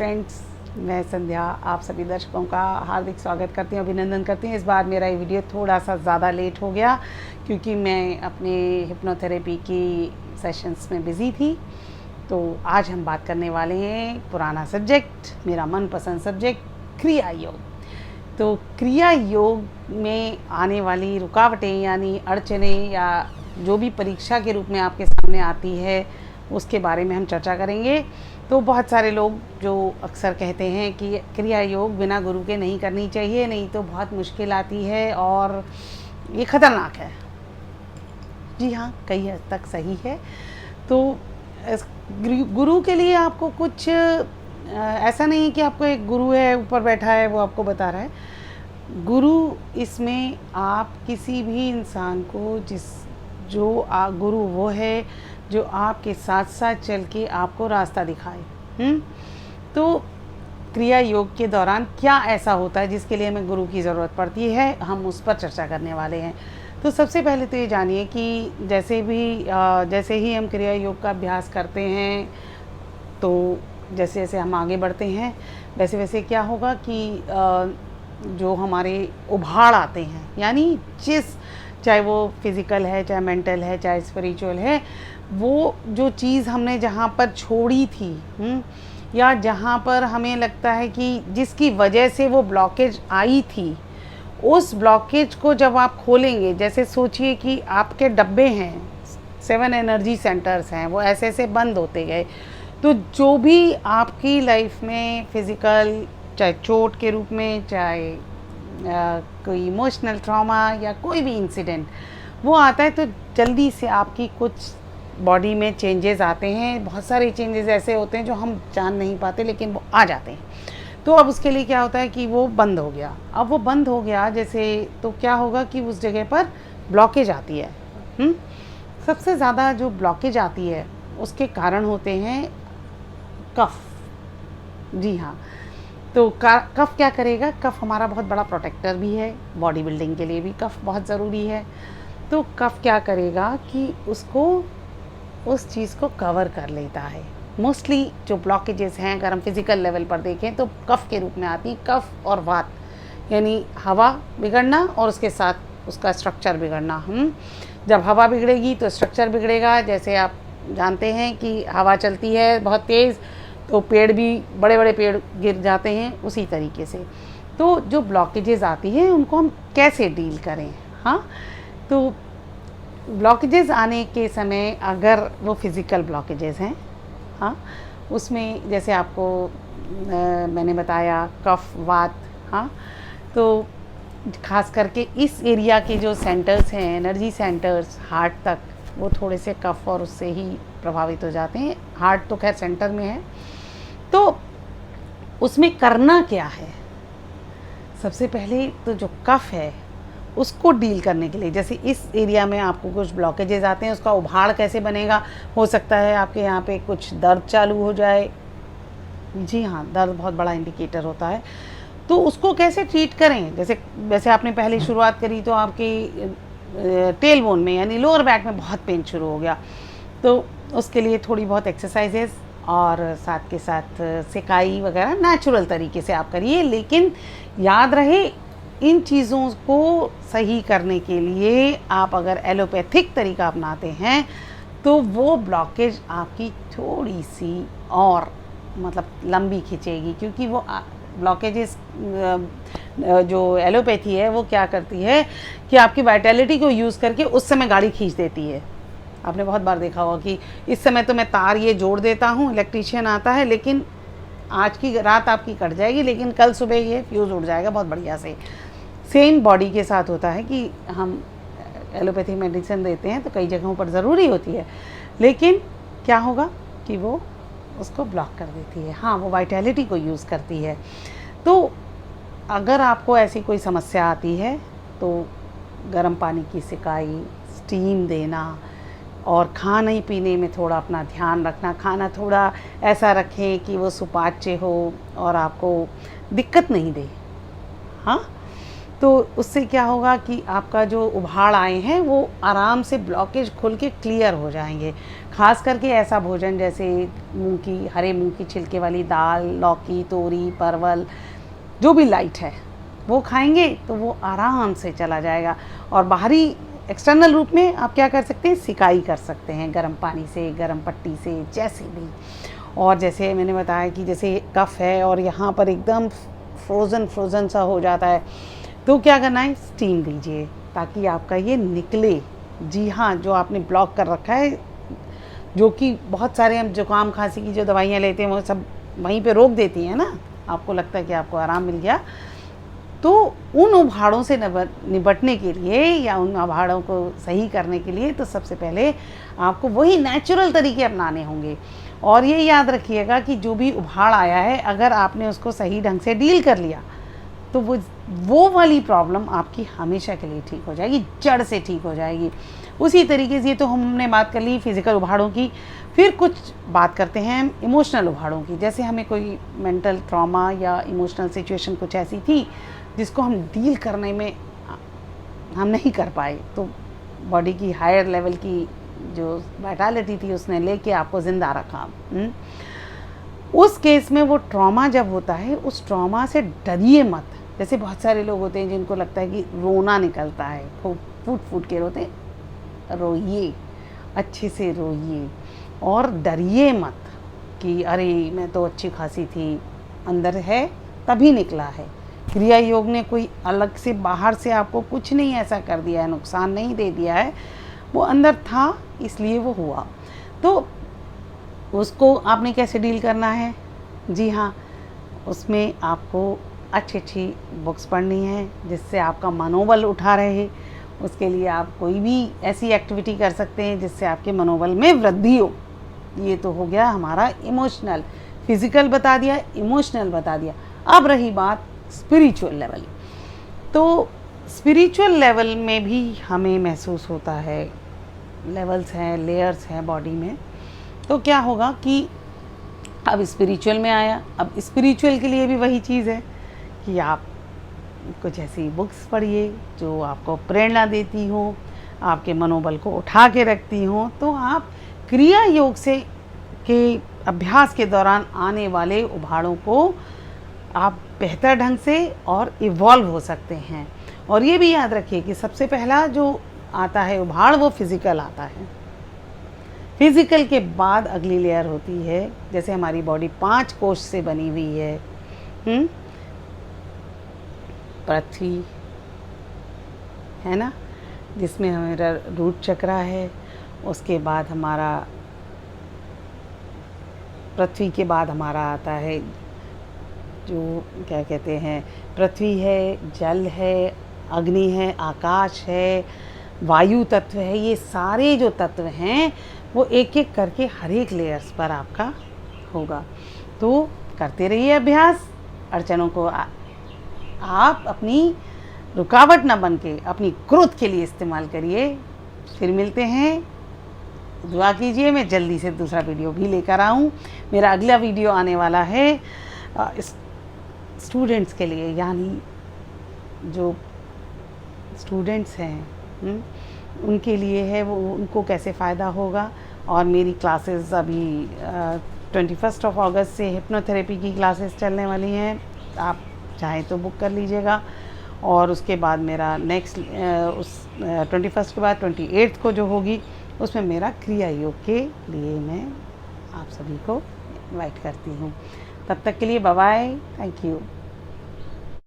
Friends, मैं संध्या आप सभी दर्शकों का हार्दिक स्वागत करती हूँ, अभिनंदन करती हूँ। इस बार मेरा ये वीडियो थोड़ा सा ज़्यादा लेट हो गया क्योंकि मैं अपने हिप्नोथेरेपी की सेशंस में बिज़ी थी। तो आज हम बात करने वाले हैं पुराना सब्जेक्ट, मेरा मनपसंद सब्जेक्ट, क्रिया योग। तो क्रिया योग में आने वाली रुकावटें यानी अड़चनें या जो भी परीक्षा के रूप में आपके सामने आती है उसके बारे में हम चर्चा करेंगे। तो बहुत सारे लोग जो अक्सर कहते हैं कि क्रिया योग बिना गुरु के नहीं करनी चाहिए, नहीं तो बहुत मुश्किल आती है और ये ख़तरनाक है। जी हाँ, कई हद तक सही है। तो गुरु के लिए आपको कुछ ऐसा नहीं है कि आपको एक गुरु है ऊपर बैठा है वो आपको बता रहा है। गुरु इसमें आप किसी भी इंसान को गुरु वो है जो आपके साथ साथ चल के आपको रास्ता दिखाए। तो क्रिया योग के दौरान क्या ऐसा होता है जिसके लिए हमें गुरु की ज़रूरत पड़ती है, हम उस पर चर्चा करने वाले हैं। तो सबसे पहले तो ये जानिए कि जैसे ही हम क्रिया योग का अभ्यास करते हैं तो जैसे जैसे हम आगे बढ़ते हैं वैसे वैसे क्या होगा कि जो हमारे उभाड़ आते हैं, यानी चाहे वो फिज़िकल है, चाहे मेंटल है, चाहे स्पिरिचुअल है, वो जो चीज़ हमने जहाँ पर छोड़ी थी या जहाँ पर हमें लगता है कि जिसकी वजह से वो ब्लॉकेज आई थी, उस ब्लॉकेज को जब आप खोलेंगे, जैसे सोचिए कि आपके डब्बे हैं, 7 एनर्जी सेंटर्स हैं, वो ऐसे ऐसे बंद होते गए। तो जो भी आपकी लाइफ में फिज़िकल, चाहे चोट के रूप में, चाहे कोई इमोशनल ट्रॉमा या कोई भी इंसिडेंट वो आता है, तो जल्दी से आपकी कुछ बॉडी में चेंजेस आते हैं। बहुत सारे चेंजेस ऐसे होते हैं जो हम जान नहीं पाते लेकिन वो आ जाते हैं। तो अब उसके लिए क्या होता है कि वो बंद हो गया। अब वो बंद हो गया जैसे, तो क्या होगा कि उस जगह पर ब्लॉकेज आती है। सबसे ज़्यादा जो ब्लॉकेज आती है उसके कारण होते हैं कफ। जी हाँ, तो कफ क्या करेगा? कफ हमारा बहुत बड़ा प्रोटेक्टर भी है, बॉडी बिल्डिंग के लिए भी कफ बहुत ज़रूरी है। तो कफ क्या करेगा कि उस चीज़ को कवर कर लेता है। मोस्टली जो ब्लॉकेजेस हैं, अगर हम फिज़िकल लेवल पर देखें तो कफ के रूप में आती हैं। कफ और वात यानी हवा बिगड़ना और उसके साथ उसका स्ट्रक्चर बिगड़ना। जब हवा बिगड़ेगी तो स्ट्रक्चर बिगड़ेगा। जैसे आप जानते हैं कि हवा चलती है बहुत तेज़ तो पेड़ भी, बड़े बड़े पेड़ गिर जाते हैं, उसी तरीके से। तो जो ब्लॉकेजेस आती हैं उनको हम कैसे डील करें? हाँ, तो ब्लॉकेजेस आने के समय अगर वो फिज़िकल ब्लॉकेजेस हैं, हाँ, उसमें जैसे आपको मैंने बताया कफ, वात, हाँ, तो खास करके इस एरिया के जो सेंटर्स हैं, एनर्जी सेंटर्स हार्ट तक, वो थोड़े से कफ और उससे ही प्रभावित हो जाते हैं। हार्ट तो खैर सेंटर में है। तो उसमें करना क्या है? सबसे पहले तो जो कफ है उसको डील करने के लिए, जैसे इस एरिया में आपको कुछ ब्लॉकेजेस आते हैं, उसका उभाड़ कैसे बनेगा? हो सकता है आपके यहाँ पे कुछ दर्द चालू हो जाए। जी हाँ, दर्द बहुत बड़ा इंडिकेटर होता है। तो उसको कैसे ट्रीट करें? जैसे आपने पहले शुरुआत करी तो आपकी टेल बोन में यानी लोअर बैक में बहुत पेन शुरू हो गया, तो उसके लिए थोड़ी बहुत एक्सरसाइजेस और साथ के साथ सिकाई वगैरह नेचुरल तरीके से आप करिए। लेकिन याद रहे, इन चीज़ों को सही करने के लिए आप अगर एलोपैथिक तरीका अपनाते हैं तो वो ब्लॉकेज आपकी थोड़ी सी और मतलब लंबी खिंचेगी, क्योंकि वो ब्लॉकेजेस जो एलोपैथी है वो क्या करती है कि आपकी वाइटैलिटी को यूज़ करके उस समय गाड़ी खींच देती है। आपने बहुत बार देखा होगा कि इस समय तो मैं तार ये जोड़ देता हूँ, इलेक्ट्रीशियन आता है, लेकिन आज की रात आपकी कट जाएगी लेकिन कल सुबह ये फ्यूज़ उड़ जाएगा बहुत बढ़िया से। सेम बॉडी के साथ होता है कि हम एलोपैथी मेडिसिन देते हैं तो कई जगहों पर ज़रूरी होती है, लेकिन क्या होगा कि वो उसको ब्लॉक कर देती है। हाँ, वो वाइटैलिटी को यूज़ करती है। तो अगर आपको ऐसी कोई समस्या आती है तो गर्म पानी की सिकाई, स्टीम देना और खाने पीने में थोड़ा अपना ध्यान रखना। खाना थोड़ा ऐसा रखें कि वो सुपाच्य हो और आपको दिक्कत नहीं दे। हाँ, तो उससे क्या होगा कि आपका जो उभाड़ आए हैं वो आराम से ब्लॉकेज खुल के क्लियर हो जाएंगे। खास करके ऐसा भोजन जैसे हरे मूंग की छिलके वाली दाल, लौकी, तोरी, परवल, जो भी लाइट है वो खाएंगे तो वो आराम से चला जाएगा। और बाहरी एक्सटर्नल रूप में आप क्या कर सकते हैं, सिकाई कर सकते हैं गर्म पानी से, गर्म पट्टी से, जैसे भी। और जैसे मैंने बताया कि जैसे कफ है और यहाँ पर एकदम फ्रोज़न सा हो जाता है, तो क्या करना है, स्टीम दीजिए ताकि आपका ये निकले। जी हाँ, जो आपने ब्लॉक कर रखा है, जो कि बहुत सारे हम जुकाम खांसी की जो दवाइयाँ लेते हैं वो सब वहीं पे रोक देती हैं ना, आपको लगता है कि आपको आराम मिल गया। तो उन उभाड़ों से निपटने के लिए या उन उभाड़ों को सही करने के लिए तो सबसे पहले आपको वही नेचुरल तरीके अपनाने होंगे। और ये याद रखिएगा कि जो भी उभाड़ आया है, अगर आपने उसको सही ढंग से डील कर लिया तो वो वाली प्रॉब्लम आपकी हमेशा के लिए ठीक हो जाएगी, जड़ से ठीक हो जाएगी। उसी तरीके से ये तो हमने बात कर ली फिज़िकल उभाड़ों की। फिर कुछ बात करते हैं इमोशनल उभाड़ों की। जैसे हमें कोई मेंटल ट्रॉमा या इमोशनल सिचुएशन कुछ ऐसी थी जिसको हम डील करने में हम नहीं कर पाए, तो बॉडी की हायर लेवल की जो वाइटलिटी थी उसने लेके आपको ज़िंदा रखा। उस केस में वो ट्रॉमा जब होता है, उस ट्रॉमा से डरिए मत। जैसे बहुत सारे लोग होते हैं जिनको लगता है कि रोना निकलता है, फूट के रोते हैं। रोइए, अच्छे से रोइए और डरिए मत कि अरे मैं तो अच्छी खासी थी, अंदर है तभी निकला है। क्रिया योग ने कोई अलग से बाहर से आपको कुछ नहीं ऐसा कर दिया है, नुकसान नहीं दे दिया है, वो अंदर था इसलिए वो हुआ। तो उसको आपने कैसे डील करना है? जी हाँ, उसमें आपको अच्छी बुक्स पढ़नी है जिससे आपका मनोबल उठा रहे। उसके लिए आप कोई भी ऐसी एक्टिविटी कर सकते हैं जिससे आपके मनोबल में वृद्धि हो। ये तो हो गया हमारा इमोशनल। फिज़िकल बता दिया, इमोशनल बता दिया। अब रही बात स्पिरिचुअल लेवल। तो स्पिरिचुअल लेवल में भी हमें महसूस होता है, लेवल्स हैं, लेयर्स हैं बॉडी में। तो क्या होगा कि अब स्पिरिचुअल में आया। अब स्पिरिचुअल के लिए भी वही चीज़ है कि आप कुछ ऐसी बुक्स पढ़िए जो आपको प्रेरणा देती हो, आपके मनोबल को उठा के रखती हो। तो आप क्रिया योग के अभ्यास के दौरान आने वाले उभाड़ों को आप बेहतर ढंग से और इवॉल्व हो सकते हैं। और ये भी याद रखिए कि सबसे पहला जो आता है उभाड़, वो फिज़िकल आता है। फिज़िकल के बाद अगली लेयर होती है, जैसे हमारी बॉडी 5 कोश से बनी हुई है। पृथ्वी है ना, जिसमें हमारा रूट चक्र है। उसके बाद हमारा पृथ्वी के बाद हमारा आता है जो क्या कहते हैं, पृथ्वी है, जल है, अग्नि है, आकाश है, वायु तत्व है। ये सारे जो तत्व हैं वो एक एक करके हर एक लेयर्स पर आपका होगा। तो करते रहिए अभ्यास। अड़चनों को आप अपनी रुकावट ना बन के अपनी ग्रोथ के लिए इस्तेमाल करिए। फिर मिलते हैं, दुआ कीजिए मैं जल्दी से दूसरा वीडियो भी लेकर आऊँ। मेरा अगला वीडियो आने वाला है स्टूडेंट्स के लिए, यानी जो स्टूडेंट्स हैं उनके लिए है, वो उनको कैसे फ़ायदा होगा। और मेरी क्लासेस अभी 21 अगस्त से हिप्नोथेरेपी की क्लासेस चलने वाली हैं। आप चाहें तो बुक कर लीजिएगा। और उसके बाद मेरा नेक्स्ट उस 21 के बाद 28 को जो होगी उसमें मेरा क्रिया योग के लिए मैं आप सभी को इनवाइट करती हूँ। तब तक के लिए बाय बाय, थैंक यू।